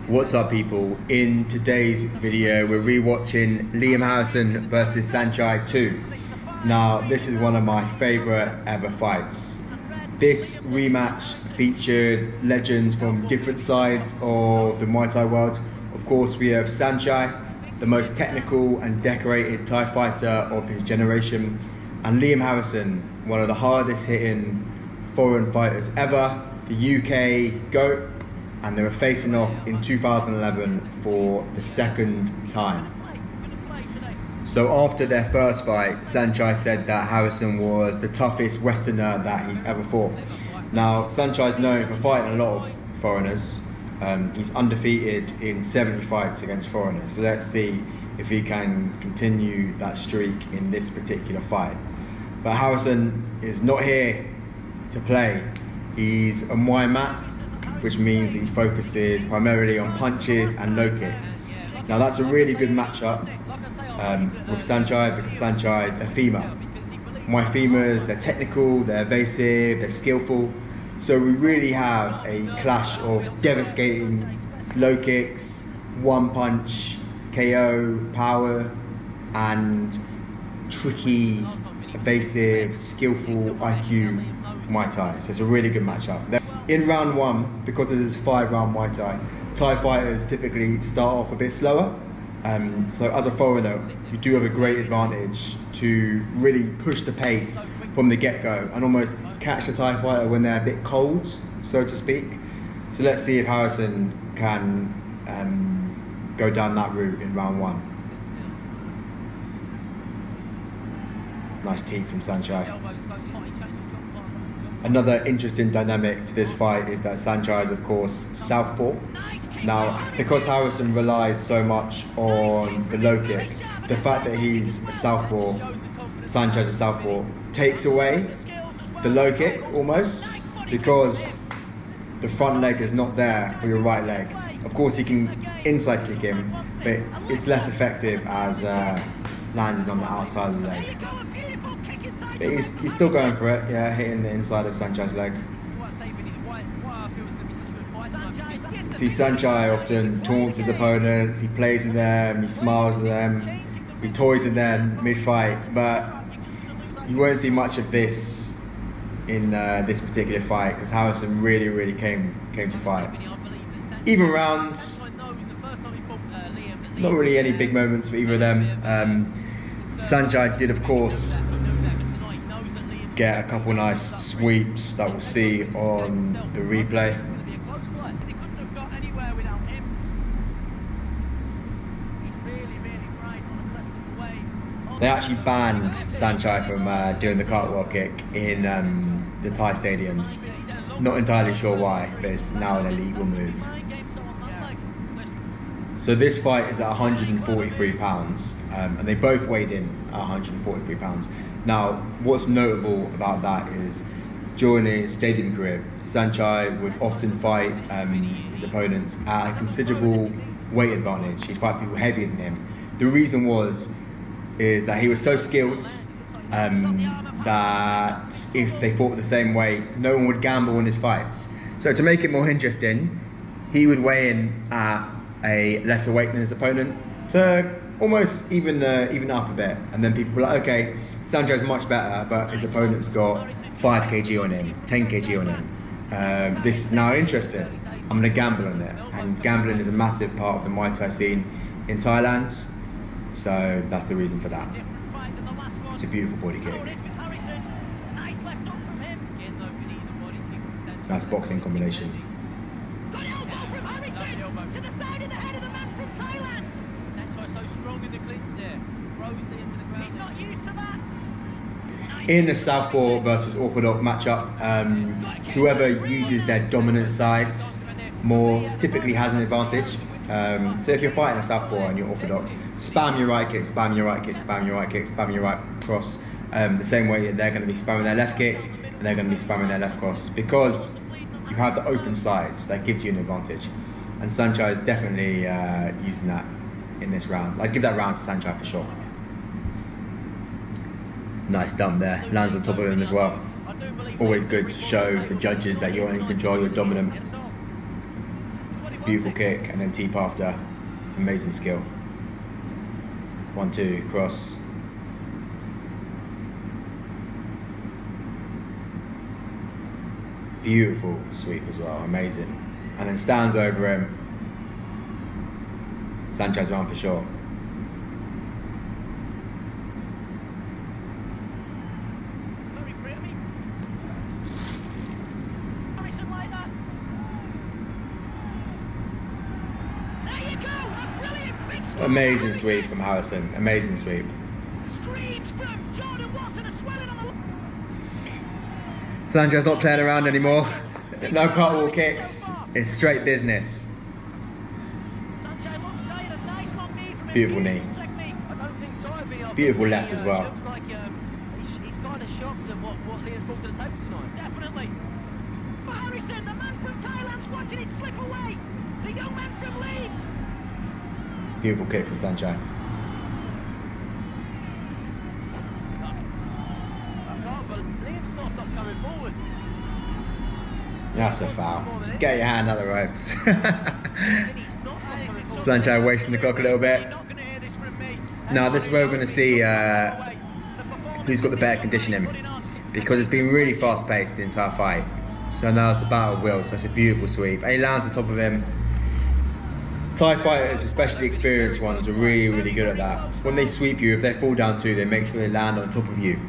What's up people? In today's video we're rewatching Liam Harrison versus Saenchai 2. Now this is one of my favourite ever fights. This rematch featured legends from different sides of the Muay Thai world. Of course we have Saenchai, the most technical and decorated Thai fighter of his generation, and Liam Harrison, one of the hardest hitting foreign fighters ever, the UK GOAT. And they were facing off in 2011 for the second time. So after their first fight, Saenchai said that Harrison was the toughest Westerner that he's ever fought. Now, Saenchai is known for fighting a lot of foreigners. He's undefeated in 70 fights against foreigners. So let's see if he can continue that streak in this particular fight. But Harrison is not here to play. He's a Muay mat, which means he focuses primarily on punches and low kicks. Now that's a really good matchup with Saenchai because Saenchai is a femur. Muay femurs, they're technical, they're evasive, they're skillful. So we really have a clash of devastating low kicks, one punch, KO, power, and tricky, evasive, skillful IQ Muay Thai. So it's a really good matchup. In round one, because this is a 5-round Muay Thai, Thai fighters typically start off a bit slower. So as a foreigner, you do have a great advantage to really push the pace from the get-go and almost catch the Thai fighter when they're a bit cold, so to speak. So let's see if Harrison can go down that route in round one. Nice teeth from Saenchai. Another interesting dynamic to this fight is that Saenchai is of course southpaw. Now because Harrison relies so much on the low kick, the fact that he's a southpaw, Saenchai's a southpaw, takes away the low kick almost, because the front leg is not there for your right leg. Of course he can inside kick him, but it's less effective as landing on the outside of the leg. But he's still going for it, yeah, hitting the inside of Saenchai's leg. See, Saenchai often taunts his opponents, he plays with them, he smiles at them, he toys with them mid-fight, but you won't see much of this in this particular fight because Harrison really came to fight. Even rounds, not really any big moments for either of them. Saenchai did of course get a couple nice sweeps that we'll see on the replay. They actually banned Saenchai from doing the cartwheel kick in the Thai stadiums. Not entirely sure why, but it's now an illegal move. So this fight is at 143 pounds, and they both weighed in at 143 pounds. Now, what's notable about that is during his stadium career, Saenchai would often fight his opponents at a considerable weight advantage. He'd fight people heavier than him. The reason is that he was so skilled that if they fought the same weight, no one would gamble in his fights. So to make it more interesting, he would weigh in at a lesser weight than his opponent to almost even up a bit, and then people were like, okay, Saenchai's much better, but his opponent's got 5 kg on him, 10 kg on him. This is now interesting. I'm going to gamble on it. And gambling is a massive part of the Muay Thai scene in Thailand. So that's the reason for that. It's a beautiful body kick. Nice boxing combination. In the southpaw versus orthodox matchup, whoever uses their dominant side more typically has an advantage. So if you're fighting a southpaw and you're orthodox, spam your right kick, spam your right kick, spam your right kick, spam your right cross, the same way that they're going to be spamming their left kick and they're going to be spamming their left cross, because you have the open sides. That gives you an advantage, and Saenchai is definitely using that in this round. I'd give that round to Saenchai for sure. Nice dump there, lands on top of him as well. Always good to show the judges that you're in control, you're dominant. Beautiful kick and then teep after. Amazing skill. 1-2, cross. Beautiful sweep as well, amazing. And then stands over him. Saenchai's round for sure. Amazing sweep from Harrison, amazing sweep. Saenchai's not playing around anymore. No cartwheel kicks, it's straight business. Beautiful knee. Beautiful left as well. Looks like he's kind of shocked at what Liam's brought to the table tonight. Definitely. Harrison, the man from Thailand's watching it slip away. The young man from Leeds. Beautiful kick from Saenchai. Liam's not stopped coming forward. That's a foul. Get your hand out the ropes. Saenchai wasting the clock a little bit. Now this is where we're going to see who's got the better conditioning, because it's been really fast paced the entire fight. So now it's a battle of wills. So that's a beautiful sweep. And he lands on top of him. Thai fighters, especially experienced ones, are really, really good at that. When they sweep you, if they fall down too, they make sure they land on top of you.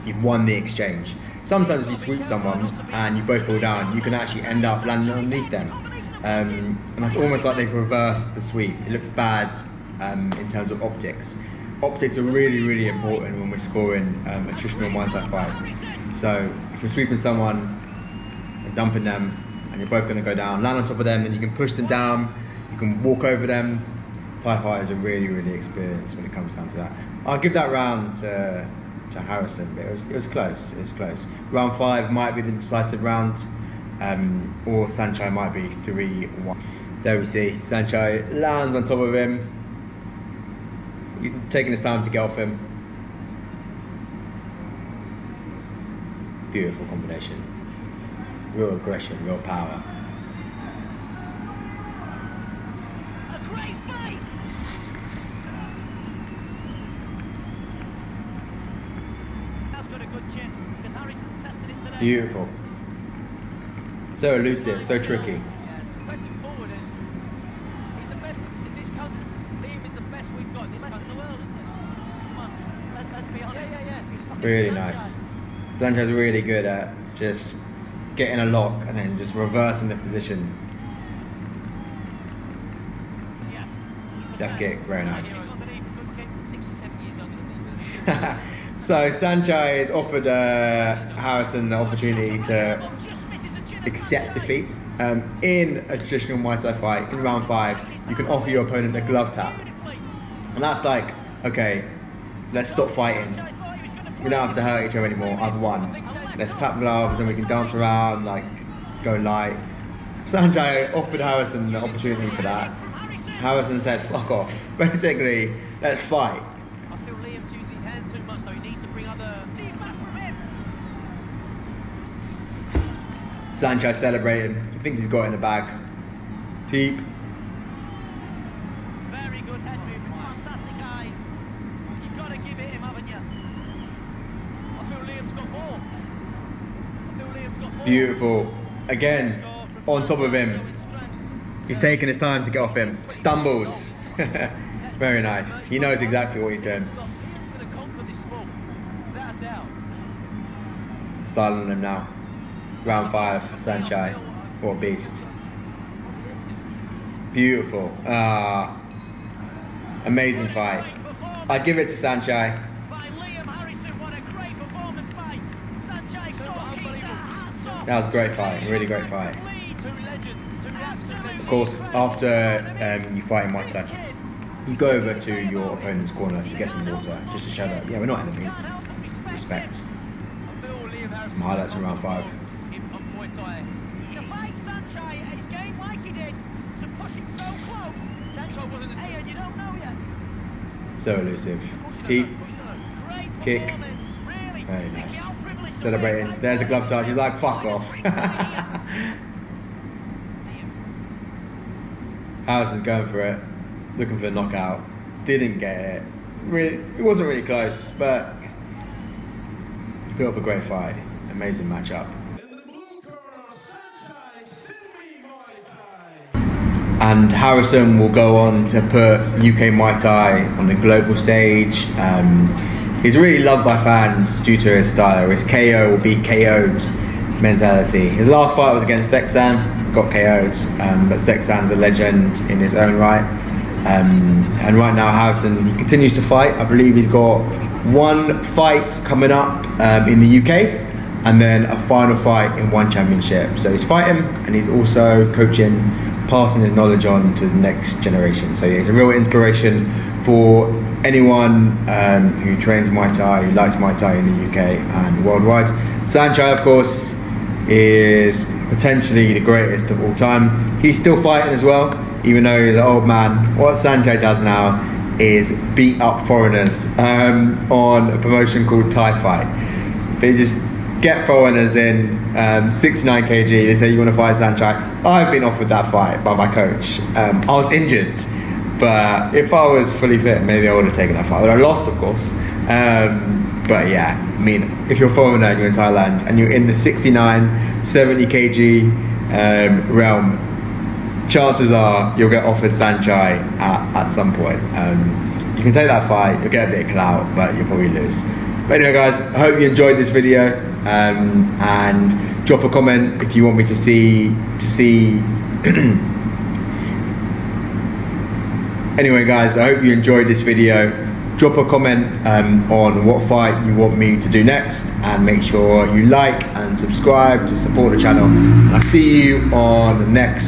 You've won the exchange. Sometimes if you sweep someone and you both fall down, you can actually end up landing underneath them. And that's almost like they've reversed the sweep. It looks bad in terms of optics. Optics are really, really important when we're scoring a traditional Muay Thai fight. So if you're sweeping someone and dumping them, and you're both going to go down, land on top of them, then you can push them down, you can walk over them. Thai fighters are really, really experienced when it comes down to that. I'll give that round to Harrison, but it was close. It was close. Round 5 might be the decisive round, or Saenchai might be 3-1. There we see Saenchai lands on top of him. He's taking his time to get off him. Beautiful combination. Real aggression, real power. Beautiful. So elusive, so tricky. Yeah, it's pressing forward, and he's the best in this country. Liam is the best we've got in this country. In the world, isn't it? Come on, let's be honest. Yeah. Really nice. Saenchai's really good at just getting a lock and then just reversing the position. Left kick, very nice. 6 or 7 years younger than me. So Saenchai has offered Harrison the opportunity to accept defeat. In a traditional Muay Thai fight, in round 5, you can offer your opponent a glove tap. And that's like, okay, let's stop fighting. We don't have to hurt each other anymore, I've won. Let's tap gloves and we can dance around, like, go light. Saenchai offered Harrison the opportunity for that. Harrison said, fuck off. Basically, let's fight. I feel Liam's using his hands too much, though. He needs to bring other feedback from him. Saenchai celebrating. He thinks he's got it in the bag. Teep. Very good head movement. Fantastic eyes. You've got to give it him, haven't you? I feel Liam's got more. Beautiful. Again, on top of him. He's taking his time to get off him. Stumbles. Very nice. He knows exactly what he's doing. Liam's going to conquer this sport, without a doubt. Styling him now. Round 5, Saenchai. What a beast. Beautiful. Amazing fight. I'd give it to Saenchai. That was a great fight, a really great fight. Of course, after you fight in Muay Thai, you go over to your opponent's corner to get some water, just to show that, yeah, we're not enemies. Respect. Some highlights from round 5. So elusive. Teep. Kick. Very nice. Celebrating. There's a glove touch. He's like, fuck off. Harrison's going for it, looking for the knockout. Didn't get it. Really, it wasn't really close, but he put up a great fight. Amazing matchup. In the blue corner, Saenchai, Muay Thai. And Harrison will go on to put UK Muay Thai on the global stage. He's really loved by fans due to his style. His KO will be KO'd mentality. His last fight was against Sexan, got KO'd, but Sexan's a legend in his own right. And right now Harrison, he continues to fight. I believe he's got one fight coming up in the UK, and then a final fight in one championship. So he's fighting, and he's also coaching, passing his knowledge on to the next generation. So yeah, he's a real inspiration for anyone who trains Muay Thai, who likes Muay Thai in the UK and worldwide. Saenchai, of course, is potentially the greatest of all time. He's still fighting as well, even though he's an old man. What Saenchai does now is beat up foreigners on a promotion called Thai Fight. They just get foreigners in 69 kg. They say, you want to fight Saenchai? I've been offered that fight by my coach. I was injured, but if I was fully fit, maybe I would have taken that fight. But I lost, of course. But yeah, I mean, if you're a foreigner and you're in Thailand and you're in the 69, 70 kg realm, chances are you'll get offered Saenchai at some point. You can take that fight, you'll get a bit of clout, but you'll probably lose. But anyway guys, I hope you enjoyed this video, and drop a comment if you want me to see Anyway guys, I hope you enjoyed this video. Drop a comment on what fight you want me to do next, and make sure you like and subscribe to support the channel. And I'll see you on the next